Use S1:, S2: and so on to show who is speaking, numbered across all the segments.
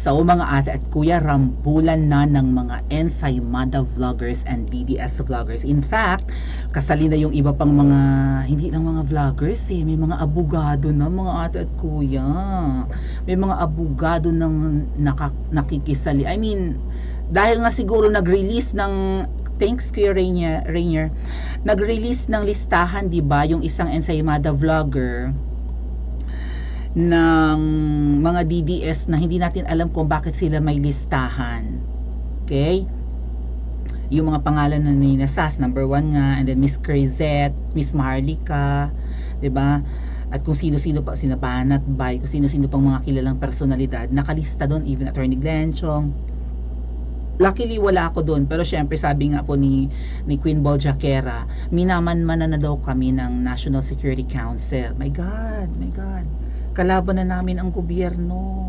S1: So mga ate at kuya, rambulan na ng mga ensaymada vloggers and BDS vloggers. In fact, kasali na yung iba pang mga, hindi lang mga vloggers may mga abogado na mga ate at kuya. May mga abogado ng nakikisali. I mean, dahil nga siguro nag-release ng, thanks Kuya Rainier, nag-release ng listahan, di ba, yung isang ensaymada vlogger ng mga DDS na hindi natin alam kung bakit sila may listahan. Okay? Yung mga pangalan na ninasas, number 1 nga, and then Miss Crizette, Miss Maharlika, 'di ba? At kung sino-sino pa, sina Panat Bay, kung sino-sino pang mga kilalang personalidad, nakalista doon, even Attorney Glenn Chong. Luckily wala ako doon, pero syempre sabi nga po ni Queen Bol Jaquera, minaman-mana na daw kami ng National Security Council. My God, my God. Kalaban na namin ang gobyerno.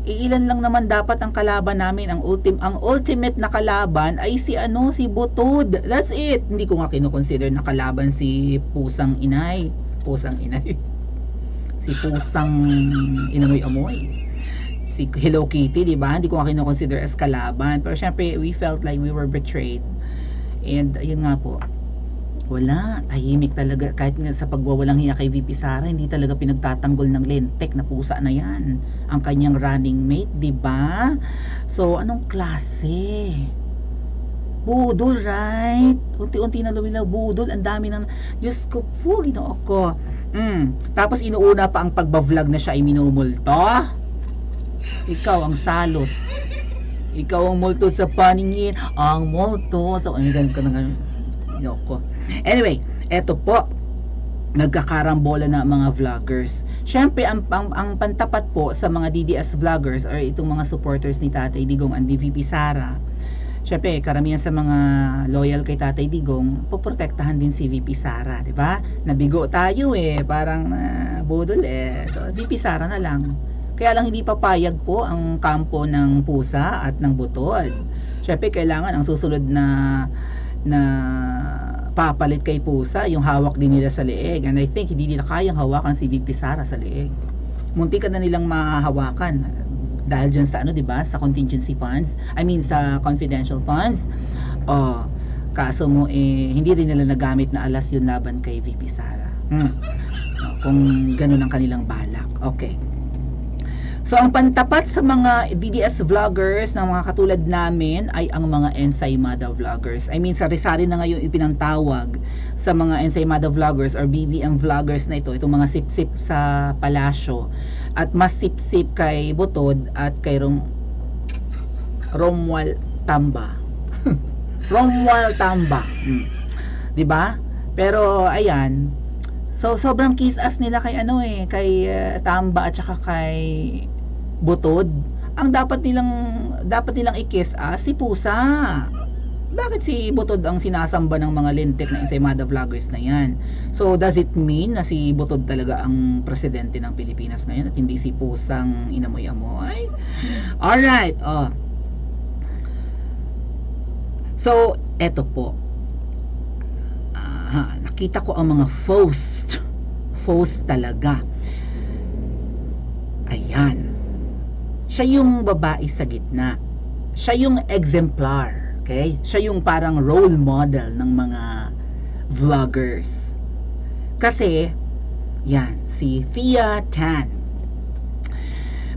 S1: Iilan lang naman dapat ang kalaban namin. Ang ultimate na kalaban ay si Butod. That's it. Hindi ko nga kino-consider na kalaban si Pusang Inay. Si Pusang Inamoy-amoy. Si Hello Kitty, di ba? Hindi ko nga kino-consider as kalaban. Pero syempre, we felt like we were betrayed. And yun nga po, wala, tahimik talaga. Kahit nga sa pagwawalang hiya kay VP Sara, hindi talaga pinagtatanggol ng lentek na pusa na yan ang kanyang running mate, di ba? So anong klase? Budol, right? Unti-unti na lumilaw, budol. Ang dami ng, Diyos ko po, ginoo ko. Tapos inuuna pa ang pagba-vlog na siya ay minumulto. Ikaw ang salot. Ikaw ang multo sa paningin. Ang multo sa, ang ganun ka na ganun. Yoko. Anyway, eto po, nagkakarambola na mga vloggers. Syempre, ang pantapat po sa mga DDS vloggers or itong mga supporters ni Tatay Digong and VP Sara, syempre, karamihan sa mga loyal kay Tatay Digong, poprotektahan din si VP Sara, di ba? Nabigo tayo parang budol So, VP Sara na lang. Kaya lang hindi papayag po ang kampo ng pusa at ng butod. Syempre, kailangan ang susunod na papalit kay pusa, yung hawak din nila sa leeg. And I think hindi nila kayang hawakan si VP Sara sa leeg. Muntik na nilang mahahawakan dahil dyan sa di ba, sa contingency funds, I mean sa confidential funds. Kaso mo hindi rin nila nagamit na alas yun laban kay VP Sara. Kung ganun ang kanilang balak. Okay. So ang pantapat sa mga DDS vloggers na mga katulad namin ay ang mga ensaymada vloggers. I mean, sari-sari na ngayon ipinangtawag sa mga ensaymada vloggers or BBM vloggers na ito, itong mga sip-sip sa palasyo at mas sip-sip kay Butod at kay Romuald Tamba. Romuald Tamba. 'Di ba? Pero ayan, so sobrang kiss-ass nila kay kay Tamba at saka kay Butod. Ang dapat nilang i-kiss-ass si Pusa. Bakit si Butod ang sinasamba ng mga lintik na ensaymada vloggers na yan? So does it mean na si Butod talaga ang presidente ng Pilipinas ngayon at hindi si Pusang Inamoy-amoy? Alright, So, eto po. Nakita ko ang mga faux talaga. Ayan. Siya yung babae sa gitna. Siya yung exemplar. Okay? Siya yung parang role model ng mga vloggers. Kasi, yan, si Thea Tan.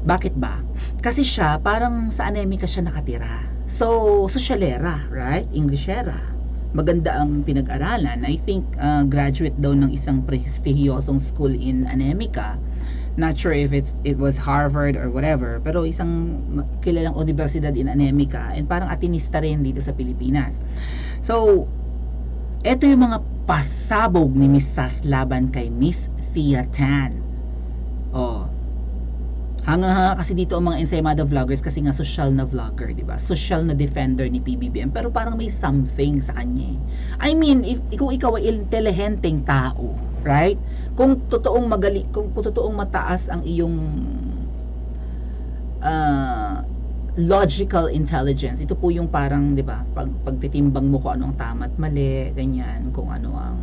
S1: Bakit ba? Kasi siya, parang sa Anemika siya nakatira. So, sosyalera, right? Englishera. Maganda ang pinag-aralan. I think graduate daw ng isang prestihiyosong school in Anemika. Not sure if it was Harvard or whatever, pero isang kilalang universidad in Anemika and parang atinista rin dito sa Pilipinas. So, eto yung mga pasabog ni Miss Sas laban kay Miss Thea Tan. Hanga kasi dito ang mga ensaymada vloggers kasi nga social na vlogger, di ba? Social na defender ni PBBM, pero parang may something sa kanya. I mean, kung ikaw ay intelihenteng tao, right? Kung totoong magaling, kung totoong mataas ang iyong logical intelligence, ito po yung parang, 'di ba? Pagtitimbang mo kung anong tama at mali, ganyan, kung ano ang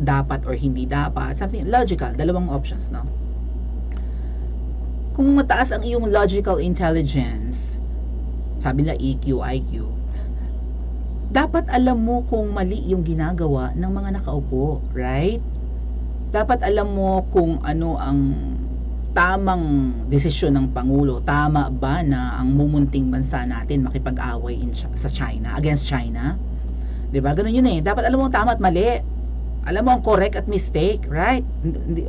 S1: dapat or hindi dapat, something logical, dalawang options, no? Kung mataas ang iyong logical intelligence, sabi nila EQ, IQ, dapat alam mo kung mali yung ginagawa ng mga nakaupo, right? Dapat alam mo kung ano ang tamang desisyon ng Pangulo. Tama ba na ang mumunting bansa natin makipag-away sa China, against China? 'Di ba? Ganun yun eh. Dapat alam mo ang tama at mali. Alam mo ang correct at mistake, right?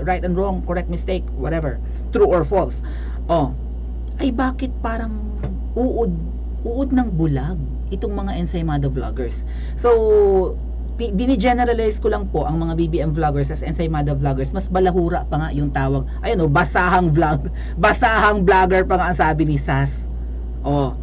S1: Right and wrong, correct, mistake, whatever. True or false. Oh, ay bakit parang uod ng bulag itong mga ensaymada vloggers. So, dini-generalize ko lang po ang mga BBM vloggers as ensaymada vloggers. Mas balahura pa nga yung tawag. Ayun, basahang vlog. Basahang vlogger pa nga ang sabi ni Sas. Oh,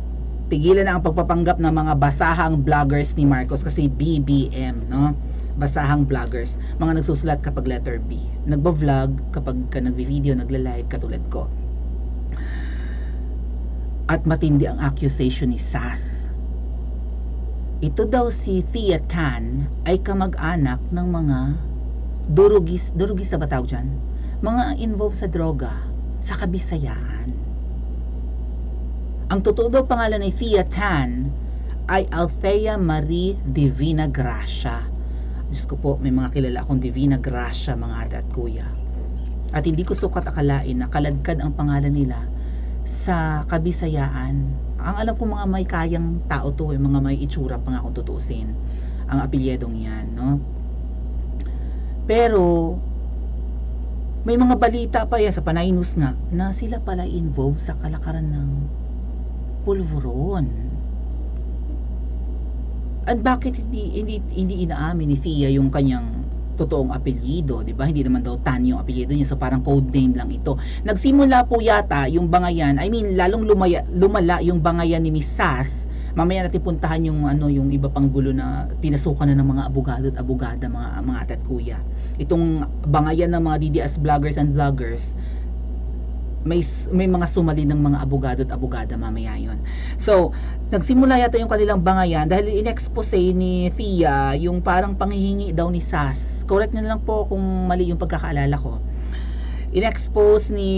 S1: tigilan na ang pagpapanggap ng mga basahang vloggers ni Marcos kasi BBM, no? Basahang vloggers. Mga nagsusulat kapag letter B. Nagba-vlog kapag nagvi-video, nagla-live katulad ko. At matindi ang accusation ni Sas. Ito daw si Thea Tan ay kamag-anak ng mga durugis na ba tawag dyan? Mga involved sa droga sa Kabisayaan. Ang totoo daw pangalan ni Thea Tan ay Althea Marie Divina Gracia. Diyos ko po, may mga kilala akong Divina Gracia, mga ate at kuya. At hindi ko sukat akalain na kaladkad ang pangalan nila sa Kabisayaan. Ang alam ko mga may kayang tao to, mga may itsura pa nga kung tutusin ang apelyedong yan, no? Pero may mga balita pa yan sa Panay News nga na sila pala involved sa kalakaran ng pulveron. At bakit hindi inaamin ni Thea yung kanyang totoong apelyido, di ba? Hindi naman daw Tan yung apelyido niya, so parang code name lang ito. Nagsimula po yata yung bangayan, lalong lumala yung bangayan ni Miss Sas. Mamaya natin puntahan yung yung iba pang gulo na pinasukan na ng mga abogado at abogada, mga ate at kuya. Itong bangayan ng mga DDS vloggers and vloggers, may mga sumali ng mga abogado at abogada mamaya yon. So, nagsimula yata yung kanilang bangayan dahil in-expose ni Thea yung parang panghihingi daw ni Sas. Correct na lang po kung mali yung pagkakaalala ko. In-expose ni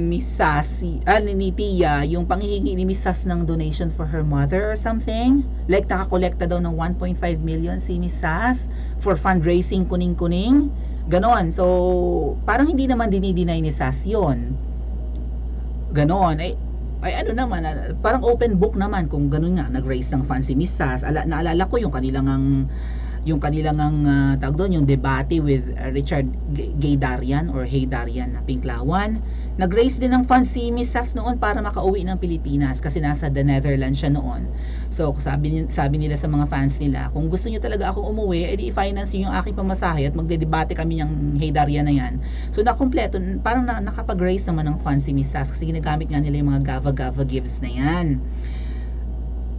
S1: Miss Sas, ni Thea, yung panghihingi ni Miss Sas ng donation for her mother or something. Like nakakolekta daw ng 1.5 million si Miss Sas for fundraising kuning-kuning. Ganon. So, parang hindi naman dinideny ni Sas yun. Ganon, ay ano naman, parang open book naman kung ganon nga, nag-raise ng funds si Miss Sas. Naalala ko yung kanilang tawag doon, yung debate with Richard Gaydarian or Haydarian na Pinklawan. Nag-raise din ng funds si Miss Sas noon para makauwi ng Pilipinas kasi nasa the Netherlands siya noon. So sabi nila sa mga fans nila, kung gusto niyo talaga akong umuwi, edi i-finance niyo yung aking pamasahe at magde-debate kami ng Haydarian na yan. So nakumpleto, parang nakapag-raise naman ng funds si Miss Sas kasi ginagamit nga nila yung mga Gava gives na yan.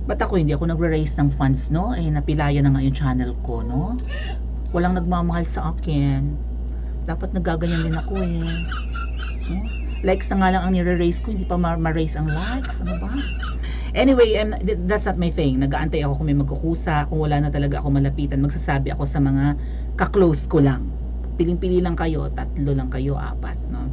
S1: Ba't hindi ako nagre-raise ng funds, no? Napilaya na nga yung channel ko, no? Walang nagmamahal sa akin. Dapat nagaganyan din ako, no? Likes na nga lang ang nire-raise ko, hindi pa ma-raise ang likes. Ano ba? Anyway, that's not my thing. Nag-aantay ako kung may magkukusa. Kung wala na talaga ako malapitan, magsasabi ako sa mga ka-close ko lang. Piling-pili lang kayo, 3 lang kayo, 4, no?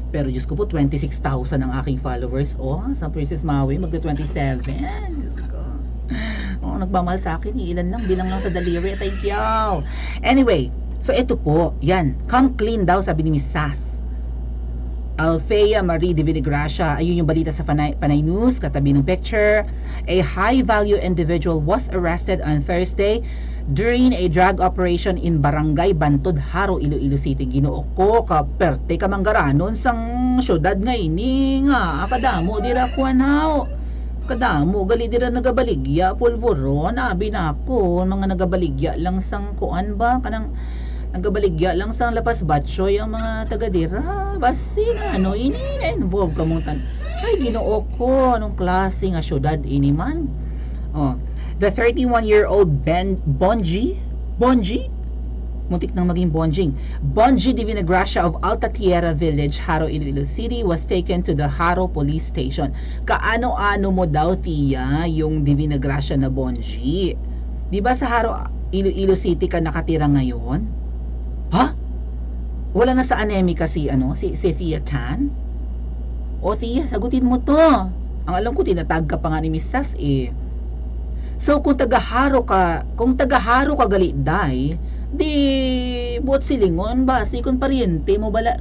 S1: Pero Diyos ko po, 26,000 ang aking followers. Sa Princess Maui, magda-27. Diyos ko. Nagmamahal sa akin. Ilan lang, bilang lang sa daliri. Thank you. Anyway, so ito po, yan. Come clean daw, sabi ni Miss Sas. Althea Marie Divina Gracia, ayun yung balita sa Panay News, katabi ng picture. A high-value individual was arrested on Thursday during a drug operation in Barangay Bantod, Haro, Iloilo City. Ginoo ko kaperte kamanggaranon sang syudad ngayon nga akadamo dira kuanaw. Kadamo gali dira nagabaligya pulburon, abi nako mga nagabaligya lang sang kuan ba kanang nagabaligya lang sa lapas batso yung mga taga dira basin involve kamutan. Ay Ginoo ko, anong klase nga syudad ini man. The 31-year-old Bonji muntik nang maging Bonji Divina Gracia of Alta Tierra Village, Haro, Iloilo City was taken to the Haro Police Station. Kaano-ano mo daw, Tia, yung Divina Gracia na Bonji? Di ba sa Haro, Iloilo City ka nakatira ngayon? Ha? Wala na sa Anemika si si Thea Chan? O Thea, sagutin mo to. Ang alam ko tinatag ka pa nga ni Miss Sas eh. So kung tagaharo ka gali day, di buot silingon basi kun pariente mo bala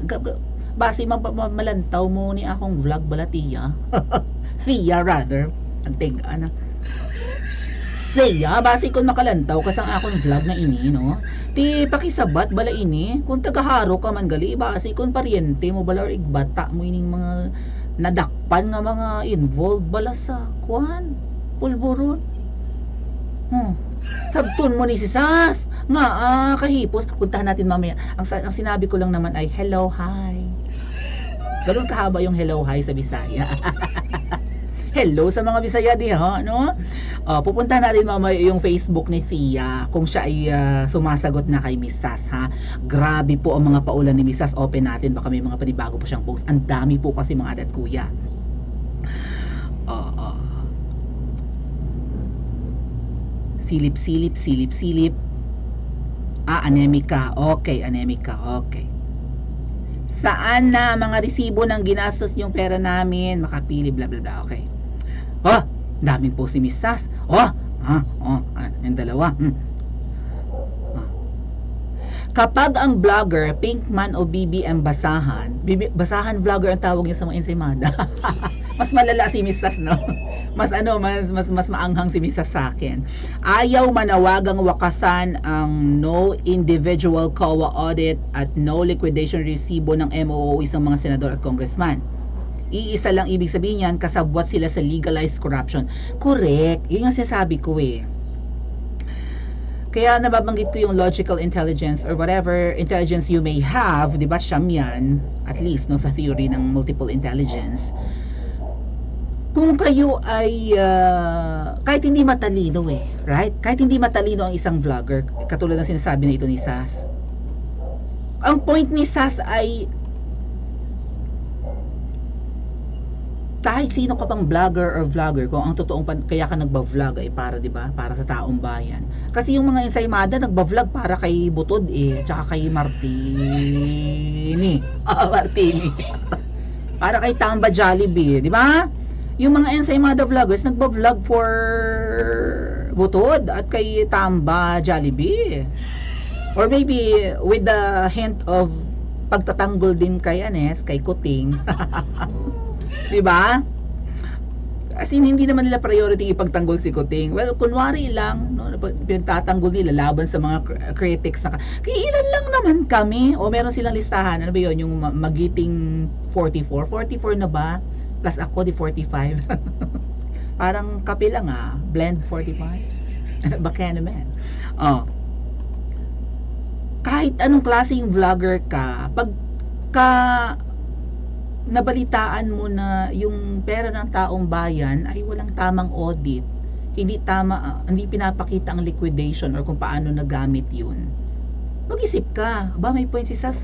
S1: basi malantaw mo ni akong vlog bala Tia. Thea rather. Agtigaan na. Siya, basi kun makalantaw kasang akong vlog na ini, no? Ti pakisabat bala ini, kung tagaharo ka man gali, basi kun pariente mo bala or igbata mo ining mga nadakpan nga mga involved bala sa kwan, pulburon. Sabton mo ni si Sas. Nga, kahipos. Puntahan natin mamaya. Ang sinabi ko lang naman ay, hello, hi. Ganun kahaba yung hello, hi sa Bisaya. Hello sa mga Bisaya di ha, no? Pupunta natin mamaya yung Facebook ni Thea kung siya ay sumasagot na kay Miss Sas ha. Grabe po ang mga paulan ni Miss Sas. Open natin, baka may mga panibago po siyang post. Ang dami po kasi mga adat kuya. Silip. Anemika. Okay, anemika. Okay. Saan na mga resibo ng ginastos yung pera namin? Makapili, bla bla bla. Okay. Daming po si Miss Sas. Yung dalawa. Kapag ang vlogger, Pinkman o BBM basahan vlogger ang tawag niya sa mga ensaymada. Mas malala si Miss Sas, no? Mas maanghang si Miss Sas sa akin. Ayaw manawagang wakasan ang no individual COA audit at no liquidation resibo ng MOO isang mga senador at congressman. Iisa lang ibig sabihin yan, kasabwat sila sa legalized corruption. Correct. Yun yung sinasabi ko eh. Kaya nababanggit ko yung logical intelligence or whatever intelligence you may have, di ba, siyam yan, at least no, sa theory ng multiple intelligence. Kung kayo ay kahit hindi matalino eh, right? Kahit hindi matalino ang isang vlogger, katulad ng sinasabi na ito ni Sas. Ang point ni Sas ay kahit sino ka pang vlogger or vlogger, kung ang totoong kaya ka nagba-vlog ay para, 'di ba? Para sa taong bayan. Kasi yung mga ensaymada nagba-vlog para kay Butod eh, tsaka kay Martini. Martini. Para kay Tamba Jollibee, 'di ba? Yung mga ensaymada vloggers nagba-vlog for Butod at kay Tamba Jollibee. Or maybe with the hint of pagtatanggol din kay Anes, kay Kuting. Diba? Kasi hindi naman nila priority ipagtanggol si Kuting. Well, kunwari lang, no, pinagtatanggol nila laban sa mga critics na kaya ilan lang naman kami o meron silang listahan. Ano ba yun? Yung magiting 44 na ba? Plus ako di 45. Parang kape lang blend 45. Baka naman. Kahit anong klaseng vlogger ka, pagka nabalitaan mo na yung pera ng taong bayan ay walang tamang audit, hindi pinapakita ang liquidation or kung paano nagamit yun, mag-isip ka, may point si Sas,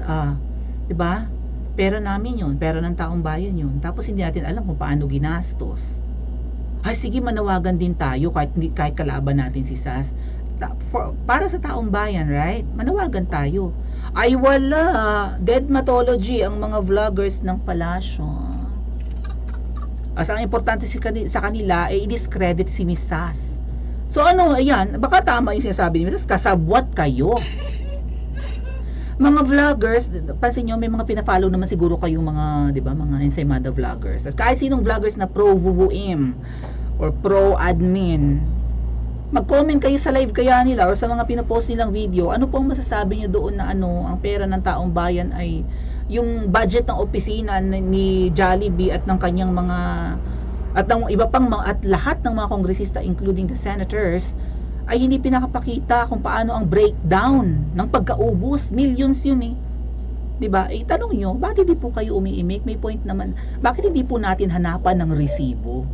S1: 'di ba? Pera namin yun, pera ng taong bayan yun, tapos hindi natin alam kung paano ginastos. Ay sige, manawagan din tayo kahit kalaban natin si Sas para sa taong bayan, right? Manawagan tayo. Ay wala, dead mythology ang mga vloggers ng palasyo. Ang importante sa kanila ay i-discredit si Miss Sas. So ayan, baka tama yung sinasabi ni Miss Sas, kasabwat kayo. Mga vloggers, pansin nyo, may mga pina-follow naman siguro kayong mga, di ba, mga ensaymada vloggers. At kahit sinong vloggers na pro-VUVM or pro-admin, mag-comment kayo sa live kaya nila or sa mga pinopost nilang video, ano pong masasabi niyo doon na ang pera ng taong bayan ay yung budget ng opisina ni Jollibee at ng kanyang mga at ng iba pang at lahat ng mga kongresista including the senators ay hindi pinakapakita kung paano ang breakdown ng pagkaubos. Millions yun eh. 'Di ba? Tanong niyo, bakit hindi po kayo umiimik? May point naman. Bakit hindi po natin hanapan ng resibo?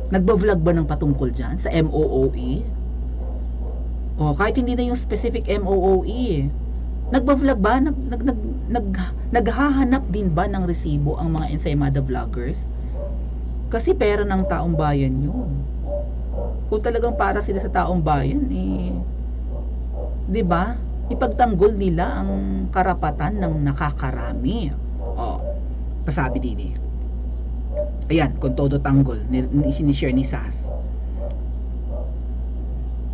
S1: Nagba-vlog ba ng patungkol dyan sa MOOE? Kahit hindi na yung specific MOOE, nagba-vlog ba? Naghahanap din ba ng resibo ang mga ensaymada vloggers? Kasi pera ng taong bayan yun. Kung talagang para sila sa taong bayan, 'di ba? ipagtanggol nila ang karapatan ng nakakarami. Oh, pasabi din eh. Ayan, kung todo tanggol, sinishare ni Sas.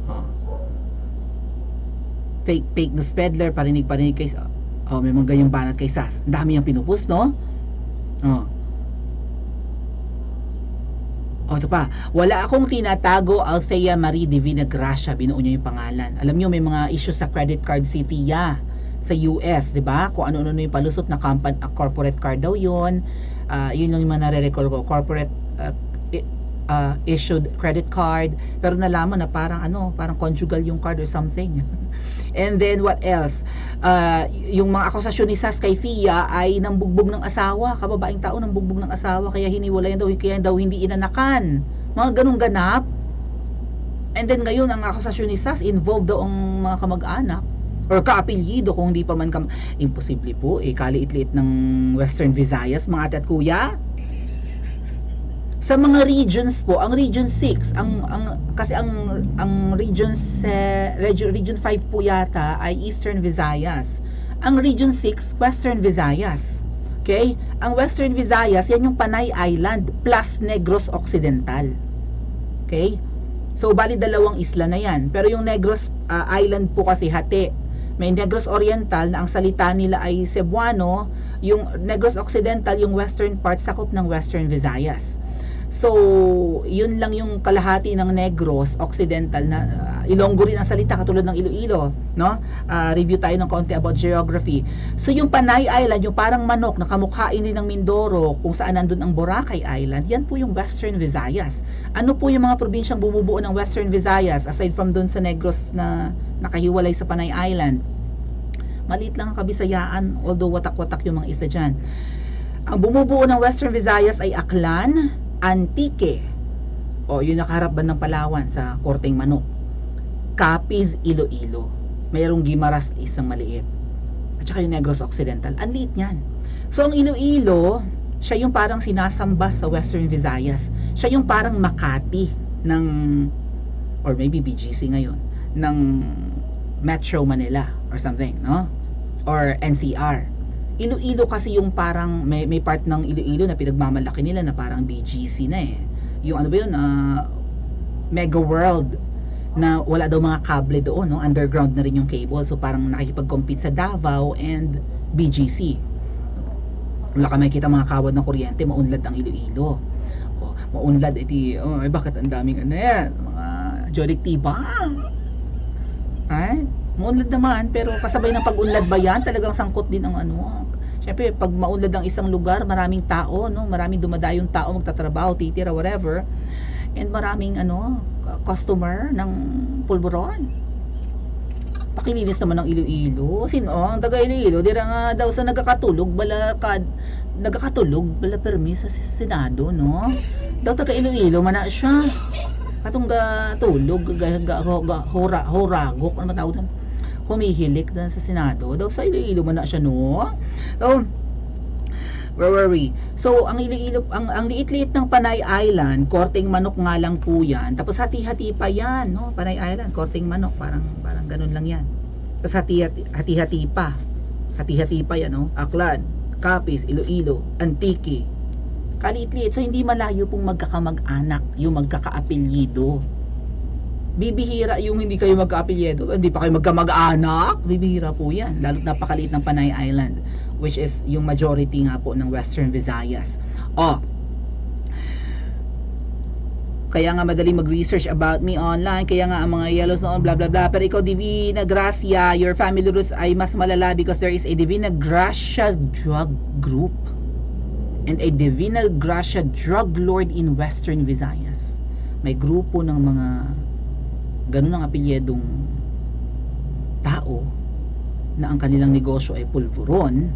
S1: Oh. Fake news peddler, parinig kay may mga ganyang banat kay Sas. Ang dami yung pinupus, no? Oh. Ito pa, wala akong tinatago, Althea Marie Divina Gracia, binuo niya yung pangalan. Alam niyo may mga issues sa credit card si Tia sa US, 'di ba? Kung ano-ano yung palusot na corporate card daw 'yon. Yun lang yung mga nare-recall ko, corporate issued credit card, pero nalaman na parang parang conjugal yung card or something. And then what else? Yung mga akusasyon ni Sas kay Fia ay nambugbog ng asawa, kababaeng tao nambugbog ng asawa, kaya hiniwalayan daw, kaya daw hindi inanakan. Mga ganung ganap. And then ngayon ang akusasyon ni Sas involved daw ang mga kamag-anak or kaapelyido, kung hindi pa man imposible po, kaliit-liit ng Western Visayas, mga ate at kuya. Sa mga regions po, ang Region 6, kasi ang region 5 po yata ay Eastern Visayas. Ang Region 6, Western Visayas. Okay? Ang Western Visayas, yan yung Panay Island plus Negros Occidental. Okay? So, bali dalawang isla na yan. Pero yung Negros Island po kasi hati. May Negros Oriental na ang salita nila ay Cebuano. Yung Negros Occidental, yung western part, sakop ng Western Visayas. So, yun lang yung kalahati ng Negros Occidental na Ilonggo rin ang salita, katulad ng Iloilo, no? Review tayo ng konti about geography. So, yung Panay Island, yung parang manok na kamukhain din ng Mindoro, kung saan nandun ang Boracay Island, yan po yung Western Visayas. Ano po yung mga probinsyang bumubuo ng Western Visayas aside from dun sa Negros na nakahiwalay sa Panay Island? Maliit lang ang Kabisayaan, although watak-watak yung mga isa dyan. Ang bumubuo ng Western Visayas ay Aklan, Antique, yun nakaharap ba ng Palawan sa Korteng Manok, Capiz, Iloilo, mayroong Guimaras, isang maliit, at saka yung Negros Occidental, ang liit niyan. So ang Iloilo, siya yung parang sinasamba sa Western Visayas, siya yung parang Makati ng, or maybe BGC ngayon, ng Metro Manila or something, no? Or NCR. Iloilo kasi yung parang may part ng Iloilo na pinagmamalaki nila na parang BGC na eh. Yung ano ba yun, Mega World, na wala daw mga kable doon, no? Underground na rin yung cable, so parang nakikipag-compete sa Davao and BGC. Wala ka makikita mga kawad ng kuryente, maunlad ang Iloilo. Maunlad, bakit ang daming yan, mga Jodic Tiba, right? Maunlad naman, pero kasabay ng pag-unlad ba yan, talagang sangkot din ang syempre pag maunlad ang isang lugar, maraming tao, no? Maraming dumadayong tao magtatrabaho, titira, whatever, and maraming customer ng pulburon. Pakilinis naman ng Iloilo. Sino ang taga Iloilo, dira nga daw sa nagakatulog bala permis sa Senado, no? Daw taga Iloilo man na siya. Atong tulog, horagok, ano matawag doon? Humihilik doon sa Senado. Daw sa Iloilo man na siya, no? So, where were we? So, ang Iloilo, ang liit-liit ng Panay Island, Korteng Manok nga lang po yan. Tapos hati-hati pa yan, no? Panay Island, Korteng Manok, parang ganun lang yan. Tapos hati-hati pa. Hati-hati pa yan, no? Aklan, Capiz, Iloilo, Antique. Kaliit-liit. So, hindi malayo pong magkakamag-anak, yung magkakaapelyido. Bibihira yung hindi kayo magkaapelyido, hindi pa kayo magkamag-anak. Bibihira po yan. Lalo't napakaliit ng Panay Island, which is yung majority nga po ng Western Visayas. Kaya nga madaling mag-research about me online, kaya nga ang mga yellows noon, blah blah blah. Pero ikaw, Divina Gracia, your family roots ay mas malala because there is a Divina Gracia drug group and a Divina Gracia drug lord in Western Visayas. May grupo ng mga ganun ang apelyedong tao na ang kanilang negosyo ay pulburon,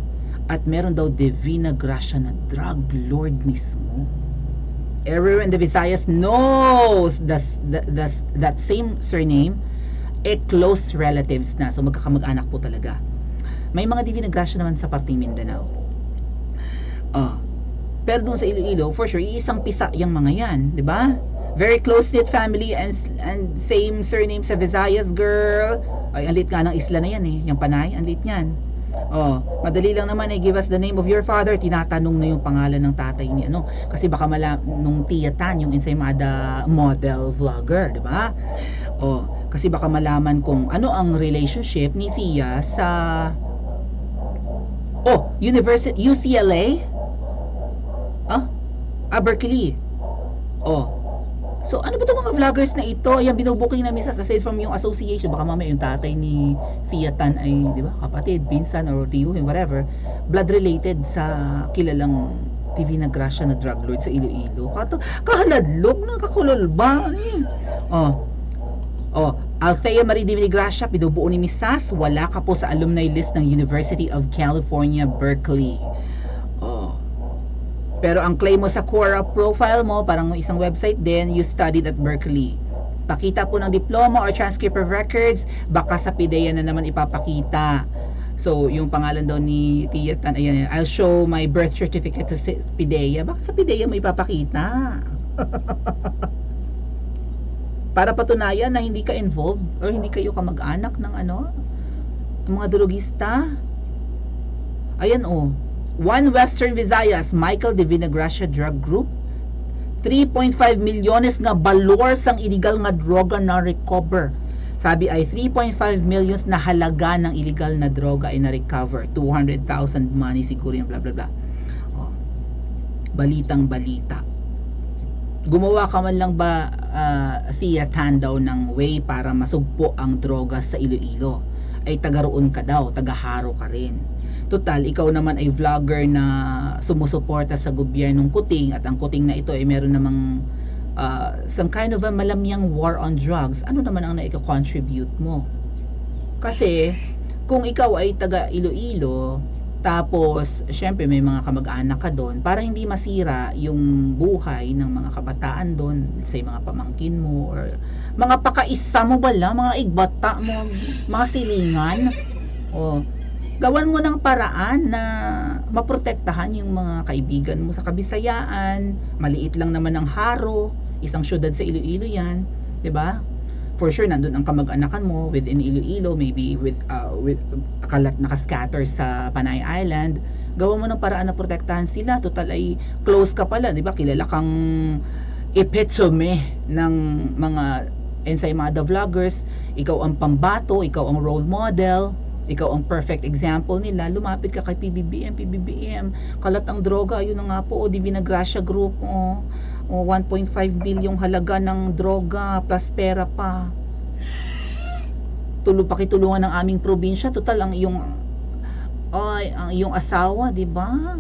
S1: at meron daw Divina Gracia na drug lord mismo. Everyone in the Visayas knows that same surname, close relatives na, so magkakamag-anak po talaga. May mga Divina Gracia naman sa parting Mindanao. Pero doon sa Iloilo, for sure, iisang pisa yung mga yan, di ba? Very close-knit family and same surname sa Visayas, girl. Ay, ang lit nga ng isla na yan eh. Yung Panay, ang lit niyan. Oh, madali lang naman eh, give us the name of your father. Tinatanong na yung pangalan ng tatay ni ano. Kasi baka nung Tia Tan, yung Ensaymada model vlogger, di ba? Oh, kasi baka malaman kung ano ang relationship ni Fia sa University UCLA? Berkeley. Oh. So, ano ba itong mga vloggers na ito? Yung binubuking na misas aside from yung association. Baka mamaya yung tatay ni Fia Tan ay, di ba, kapatid, pinsan, or tiyuhin, whatever. Blood related sa kilalang TV na grasya na drug lord sa Iloilo. Kahaladlog, nakakulol ba? Althea Marie de Gracia, pinubuo ni Misas. Wala ka po sa alumni list ng University of California, Berkeley. Pero ang claim mo sa Quora profile mo, parang isang website din, you studied at Berkeley. Pakita po ng diploma or transcript of records, baka sa PIDEA na naman ipapakita. So, yung pangalan daw ni Tia Tan, ayan, I'll show my birth certificate to PIDEA. Baka sa PIDEA mo ipapakita. Para patunayan na hindi ka involved or hindi kayo kamag-anak ng mga drogista. Ayan One Western Visayas, Michael de Vinagracia Drug Group. 3.5 milyones nga balor sang illegal nga droga na recover. Sabi ay 3.5 millions na halaga ng illegal na droga ay na-recover. 200,000 money siguro yung blah blah blah. Balitang balita. Gumawa ka man lang ba Fia Tan daw ng way para masugpo ang droga sa Iloilo? Ay taga-roon ka daw, taga-Haro ka rin. Total, ikaw naman ay vlogger na sumusuporta sa gobyernong Kuting at ang Kuting na ito ay meron namang some kind of a malamyang war on drugs. Ano naman ang naika-contribute mo? Kasi kung ikaw ay taga Iloilo, tapos syempre may mga kamag-anak ka doon, para hindi masira yung buhay ng mga kabataan doon, say mga pamangkin mo or mga pakaisa mo bala, mga igbata mo, mga silingan, gawan mo ng paraan na maprotektahan yung mga kaibigan mo sa Kabisayaan. Maliit lang naman ang Haro, isang syudad sa Iloilo yan, 'di ba? For sure nandun ang kamag-anakan mo within Iloilo, maybe with kalat nakascatter sa Panay Island. Gawan mo ng paraan na protektahan sila. Total ay close ka pala, 'di ba? Kilala kang epitome ng mga Ensaymada vloggers. Ikaw ang pambato, ikaw ang role model. Ikaw ang perfect example nila. Lumapit ka kay PBBM. Kalat ang droga. Ayun na nga po. De Vinagracia Group. 1.5 bilyong halaga ng droga plus pera pa. Pakitulungan ng aming probinsya. Total ang iyong asawa, di ba?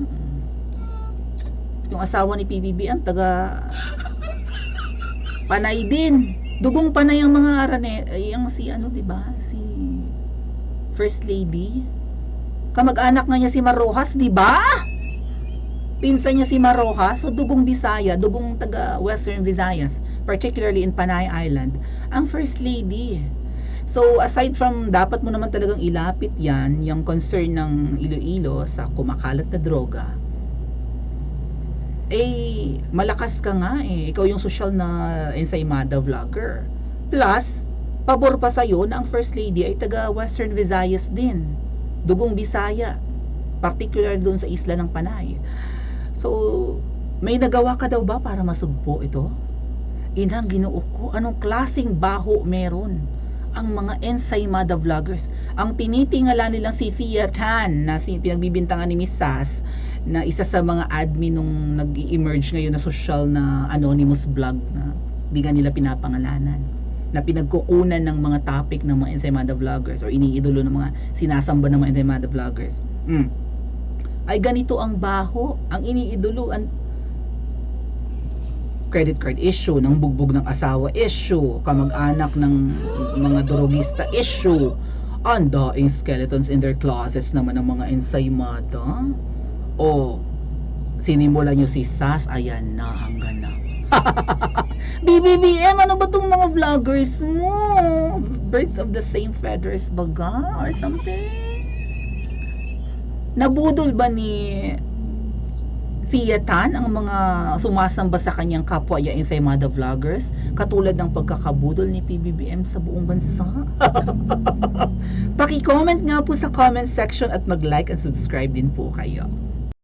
S1: Yung asawa ni PBBM taga Panay din. Dugong Panay ang mga yung si di ba? Si First Lady. Kamag-anak nga niya si Marojas, di ba? Pinsan niya si Marojas, so dugong Bisaya, dugong taga Western Visayas, particularly in Panay Island, ang First Lady. So aside from dapat mo naman talagang ilapit yan, yung concern ng Iloilo sa kumakalat na droga, malakas ka nga ikaw yung social na Ensaymada vlogger. Plus, pabor pa sa'yo na ang First Lady ay taga Western Visayas din. Dugong Bisaya. Particular doon sa isla ng Panay. So, may nagawa ka daw ba para masugpo ito? Inang Ginoo ko, anong klaseng baho meron ang mga Ensaymada vloggers? Ang tinitingala nilang si Fia Tan na pinagbibintangan ni Miss Sas na isa sa mga admin nung nag-emerge ngayon na social na anonymous vlog na di nga nila pinapangalanan, na pinagkukunan ng mga topic ng mga Ensaymada vloggers or iniidolo ng mga sinasamba ng mga Ensaymada vloggers. Ay ganito ang baho, ang iniidoloan. Credit card issue, ng bugbog ng asawa issue, kamag-anak ng mga drogista issue, undying skeletons in their closets naman ng mga Ensaymada. Sinimula nyo si Sas, ayan na, hanggang na. BBBM, ano ba tong mga vloggers mo? Birds of the same feathers baga or something? Nabudol ba ni Fiyatan ang mga sumasamba sa kanyang kapwa niya ensaymada vloggers, katulad ng pagkakabudol ni PBBM sa buong bansa. Paki-comment nga po sa comment section at mag-like and subscribe din po kayo.